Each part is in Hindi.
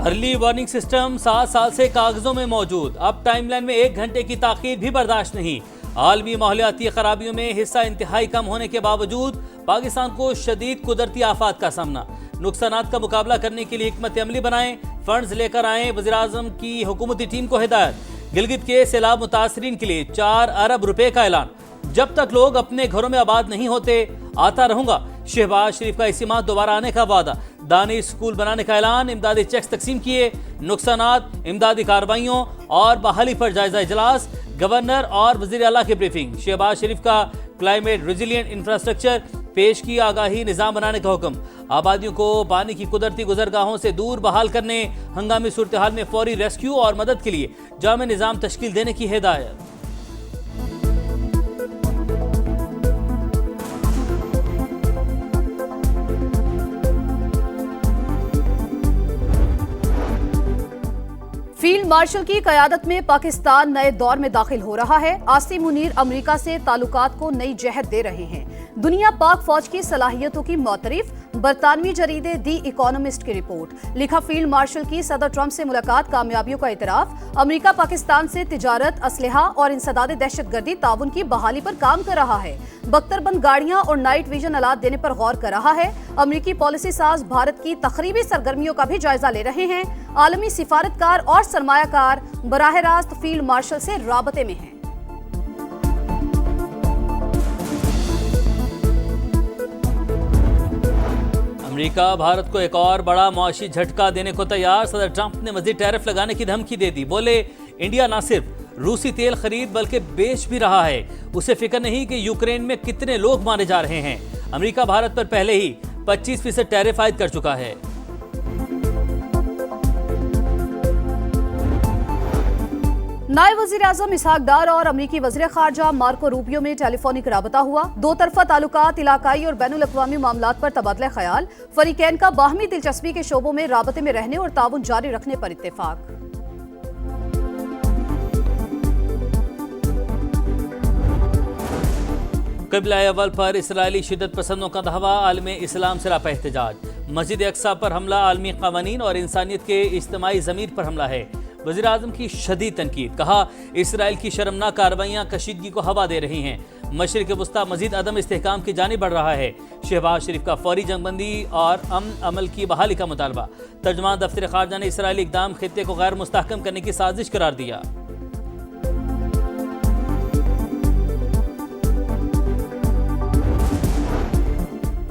अर्ली वार्निंग सिस्टम 7 साल से कागजों में मौजूद, अब टाइमलाइन में 1 घंटे की ताखीर भी बर्दाश्त नहीं। आलमी माहौलियाती खराबियों में हिस्सा इंतहाई कम होने के बावजूद पाकिस्तान को शदीद कुदरती आफात का सामना। नुकसानात का मुकाबला करने के लिए हिकमत अमली बनाएं, फंड्स लेकर आएं। वज़ीर आज़म की हुकूमती टीम को हिदायत। गिलगित के सैलाब मुतासरीन के लिए 4 अरब रुपए का ऐलान। जब तक लोग अपने घरों में आबाद नहीं होते आता रहूंगा। शहबाज शरीफ का इसी माह दोबारा आने का वादा। दानिश स्कूल बनाने का ऐलान। इमदादी चेक्स तकसीम किए। नुकसानात, इमदादी कार्रवाइयों और बहाली पर जायजा इजलास। गवर्नर और वजीर आला की ब्रीफिंग। शहबाज शरीफ का क्लाइमेट रेजिलिएंट इंफ्रास्ट्रक्चर पेश की आगाही निजाम बनाने का हुक्म। आबादियों को पानी की कुदरती गुजरगाहों से दूर बहाल करने, हंगामी सूरत हाल में फौरी रेस्क्यू और मदद के लिए जामे निजाम तश्कील देने की हिदायत। फील्ड मार्शल की क़यादत में पाकिस्तान नए दौर में दाखिल हो रहा है। आसिम मुनीर अमेरिका से ताल्लुकात को नई जहत दे रहे हैं। दुनिया पाक फौज की सलाहियतों की मौतरिफ। बरतानवी जरीदे दी इकोनॉमिस्ट की रिपोर्ट। लिखा, फील्ड मार्शल की सदर ट्रंप से मुलाकात कामयाबियों का इतराफ। अमेरिका पाकिस्तान से तिजारत, असलहा और इंसदाद दहशतगर्दी ताउन की बहाली पर काम कर रहा है। बख्तरबंद गाड़ियां और नाइट विजन आलात देने पर गौर कर रहा है। अमेरिकी पॉलिसी साज भारत की तखरीबी सरगर्मियों का भी जायजा ले रहे हैं। आलमी सिफारतकार और सरमायाकार बराह रास्त फील्ड मार्शल से राबते में हैं। अमेरिका भारत को एक और बड़ा मुआशी झटका देने को तैयार। सदर ट्रंप ने मजीद टैरिफ लगाने की धमकी दे दी। बोले, इंडिया न सिर्फ रूसी तेल खरीद बल्कि बेच भी रहा है। उसे फिक्र नहीं कि यूक्रेन में कितने लोग मारे जा रहे हैं। अमेरिका भारत पर पहले ही 25% टैरिफ आयद कर चुका है। नायब वज़ीर आज़म इसहाक डार और अमरीकी वज़ीर ख़ारजा मार्को रूबियो में टेलीफोनिक राबता हुआ। दो तरफ़ा ताल्लुकात, इलाकाई और बैनुल अक़वामी मामलात पर तबादला ख़याल। फ़रीक़ैन का बाहमी दिलचस्पी के शोबों में राबते में रहने और ताउन जारी रखने पर इत्तेफ़ाक। क़िबला अव्वल पर इसराइली शिद्दत पसंदों का दावा। आलम इस्लाम से रापा एहतजाज। मस्जिद अक्सा पर हमला आलमी क़वानीन और इंसानियत के इज्तिमाई ज़मीर पर हमला है। वज़ीर आज़म की शदीद तनकीद। कहा, इसराइल की शर्मनाक कार्रवाइयाँ कशीदगी को हवा दे रही हैं। मशरिक़ वुस्ता मजीद अदम इस्तेहकाम की जानिब बढ़ रहा है। शहबाज शरीफ का फौरी जंगबंदी और अमन अमल की बहाली का मुतालबा। तर्जमान दफ्तर ख़ारजा ने इसराइली इक़दाम खित्ते को गैर मुस्तहकम करने की साजिश करार दिया।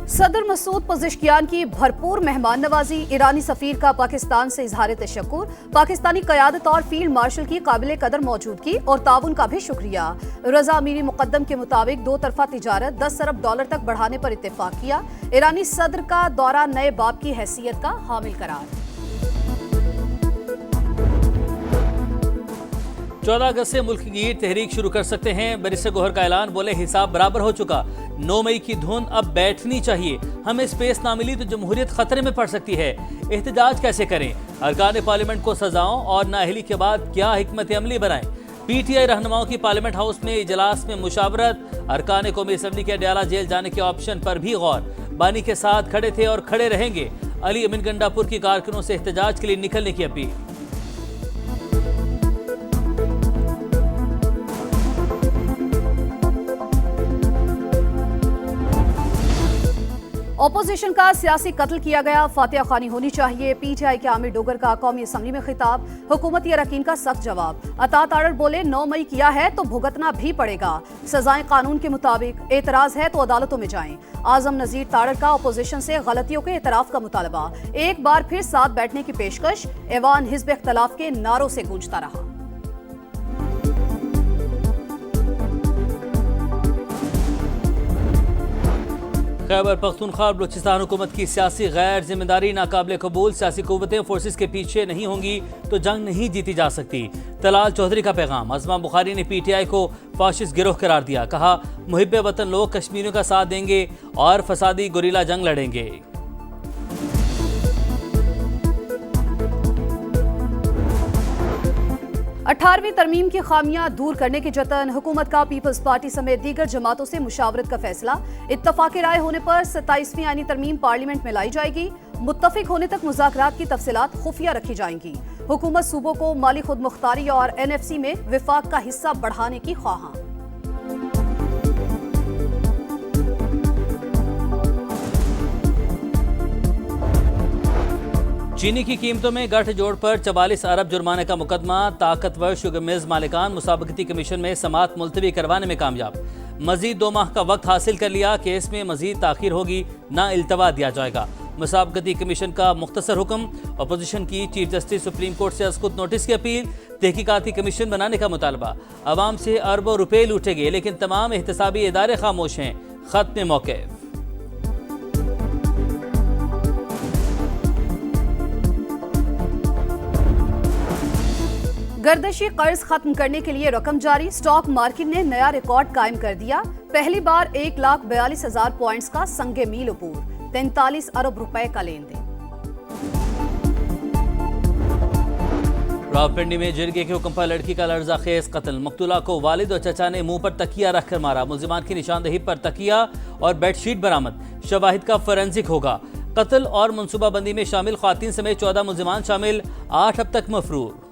सदर मसूद पज़ेश्कियान की भरपूर मेहमान नवाजी। ईरानी सफ़ीर का पाकिस्तान से इजहार तशक्कुर। पाकिस्तानी क़यादत और फील्ड मार्शल की काबिल कदर मौजूदगी और ताउन का भी शुक्रिया। रजा अमीरी मुक़द्दम के मुताबिक दो तरफ़ा तिजारत $10 अरब तक बढ़ाने पर इत्तेफाक किया। ईरानी सदर का दौरा नए बाब की हैसियत का हामिल करार। 14 अगस्त से मुल्क की तहरीक शुरू कर सकते हैं। बैरिस्टर गोहर का ऐलान। बोले, हिसाब बराबर हो चुका। 9 मई की धुन अब बैठनी चाहिए। हमें स्पेस ना मिली तो जमहूरियत खतरे में पड़ सकती है। एहतजाज कैसे करें? अरकान पार्लियामेंट को सजाओं और नाअहली के बाद क्या हिकमत अमली बनाएं? PTI रहनुमाओं की पार्लियामेंट हाउस में इजलास में मुशावरत। अरकान कौमी असम्बली के अडयाला जेल जाने के ऑप्शन पर भी गौर। बानी के साथ खड़े थे और खड़े रहेंगे। अली अमीन गंडापुर की कारकुनों से एहतजाज के लिए निकलने की अपील। ऑपोजिशन का सियासी कत्ल किया गया, फातिहा खानी होनी चाहिए। PTI के आमिर डोगर का कौमी असम्बली में खिताब। हुकूमती अरकान का सख्त जवाब। अता तारड़ बोले, 9 मई किया है तो भुगतना भी पड़ेगा। सजाएं कानून के मुताबिक। एतराज है तो अदालतों में जाएं। आजम नजीर तारड़ का अपोजिशन से गलतियों के एतराफ का मुतालबा। एक बार फिर साथ बैठने की पेशकश। ऐवान हिज़्ब इख्तिलाफ के नारों से गूंजता रहा। खैबर पख्तूनख्वा और बलूचिस्तान हुकूमत की सियासी गैर जिम्मेदारी नाकाबिल कबूल। सियासी कुव्वतें फोर्सेस के पीछे नहीं होंगी तो जंग नहीं जीती जा सकती। तलाल चौधरी का पैगाम। अज़मा बुखारी ने PTI को फाशिस्ट गिरोह करार दिया। कहा, मुहिब्बे वतन लोग कश्मीरियों का साथ देंगे और फसादी गुरीला जंग लड़ेंगे। 18वीं तरमीम की खामियां दूर करने के जतन। हुकूमत का पीपल्स पार्टी समेत दीगर जमातों से मुशावरत का फैसला। इत्तफाक राय होने पर 27वीं आईनी तरमीम पार्लियामेंट में लाई जाएगी। मुत्तफिक होने तक मुज़ाकरात की तफसीलात खुफिया रखी जाएंगी। हुकूमत सूबों को माली खुद मुख्तारी और NFC में विफाक का हिस्सा बढ़ाने की ख्वाहां। चीनी की कीमतों में गठजोड़ पर 44 अरब जुर्माने का मुकदमा। ताकतवर शुगर मिल्स मालिकान मुसाबकती कमीशन में समाअत मुलतवी करवाने में कामयाब। मजीद 2 माह का वक्त हासिल कर लिया। केस में मजीद ताखीर होगी ना इल्तवा दिया जाएगा। मुसाबकती कमीशन का मुख्तसर हुक्म। अपोजिशन की चीफ जस्टिस सुप्रीम कोर्ट से अस्कुत नोटिस की अपील। तहकीकाती कमीशन बनाने का मुतालबा। अवाम से अरबों रुपए लूटे गए लेकिन तमाम एहतसाबी इदारे खामोश हैं। खत में मौक़िफ़। गर्दशी कर्ज खत्म करने के लिए रकम जारी। स्टॉक मार्केट ने नया रिकॉर्ड कायम कर दिया। पहली बार 1,42,000 पॉइंट्स का संगे मील अबूर। 43 अरब रुपए का लेन देन। रावलपिंडी में जिरगे के हुक्म पर लड़की का लर्ज़ाखेज कत्ल। मकतूला को वालिद और चचा ने मुंह पर तकिया रखकर मारा। मुल्जिमान की निशानदेही पर तकिया और बेडशीट बरामद। शवाहिद का फोरेंसिक होगा। कत्ल और मनसूबाबंदी में शामिल ख्वातीन समेत 14 मुल्जिमान शामिल। 8 अब तक मफरूर।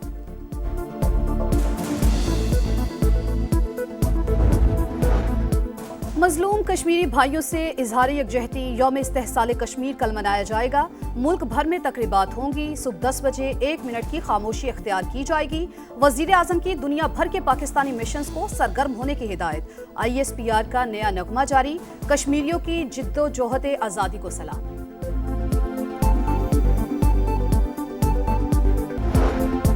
मजलूम कश्मीरी भाइयों से इजहार यकजहती यौम इस्तेहसाल कश्मीर कल मनाया जाएगा। मुल्क भर में तकरीबात होंगी। सुबह 10 बजे 1 मिनट की खामोशी इख्तियार की जाएगी। वजीर आजम की दुनिया भर के पाकिस्तानी मिशंस को सरगर्म होने की हिदायत। ISPR का नया नगमा जारी। कश्मीरियों की जिद्दोजहद आज़ादी को सलाम।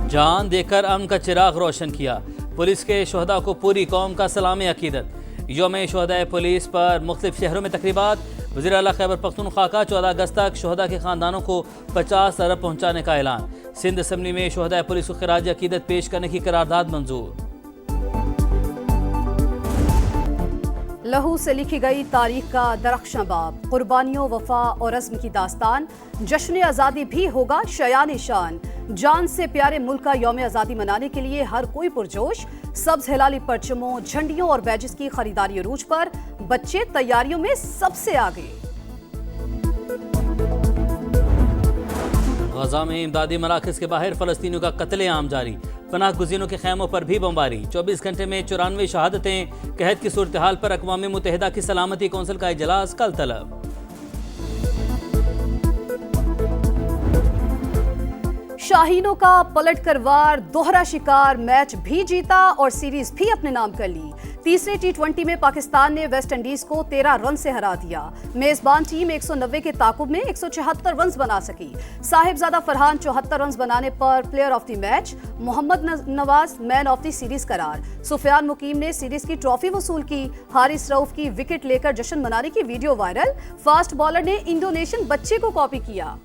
जान देकर अमन का चिराग रोशन किया। पुलिस के शहदा को पूरी कौम का सलाम अकीदत। यौम शहदा पुलिस पर मुख्तलिफ शहरों में तकरीबात। वज़ीर आला खैबर पख्तूनख्वा का 14 अगस्त तक शहदा के खानदानों को 50 अरब पहुँचाने का ऐलान। सिंध असम्बली में शहदा पुलिस को खिराज अकीदत पेश करने की करारदाद मंजूर। लहू से लिखी गई तारीख का दरख्शां बाब। कुर्बानियों, वफा और अज़्म की दास्तान। जश्न आज़ादी भी होगा शयान शान। जान से प्यारे मुल्क का यौम आज़ादी मनाने के लिए हर कोई पुरजोश। सब्ज हिलाली परचमों, झंडियों और बैजेस की खरीदारी अरूज पर। बच्चे तैयारियों में सबसे आगे। गजा में इमदादी मराकज़ के बाहर फ़लस्तीनियों का कत्लेआम जारी। पनाह गुज़ीरों के खैमों पर भी बमबारी। 24 घंटे में 94 शहादतें। कहत की सूरत हाल पर अक़वाम मुत्तहिदा की सलामती कौंसिल का इजलास कल तलब। शाहीनों का पलटकर वार, दोहरा शिकार। मैच भी जीता और सीरीज भी अपने नाम कर ली। तीसरे T20 में पाकिस्तान ने वेस्ट इंडीज को 13 रन से हरा दिया। मेजबान टीम 190 के ताकुब में 176 रन बना सकी। साहिबजादा फरहान 74 रन बनाने पर player of the match. Mohammad Nawaz man of the series करार। सुफियान मुकीम ने सीरीज की ट्रॉफी वसूल की। हारिस रऊफ की विकेट लेकर जश्न मनाने की वीडियो वायरल। फास्ट बॉलर ने इंडोनेशियन बच्चे को कॉपी किया।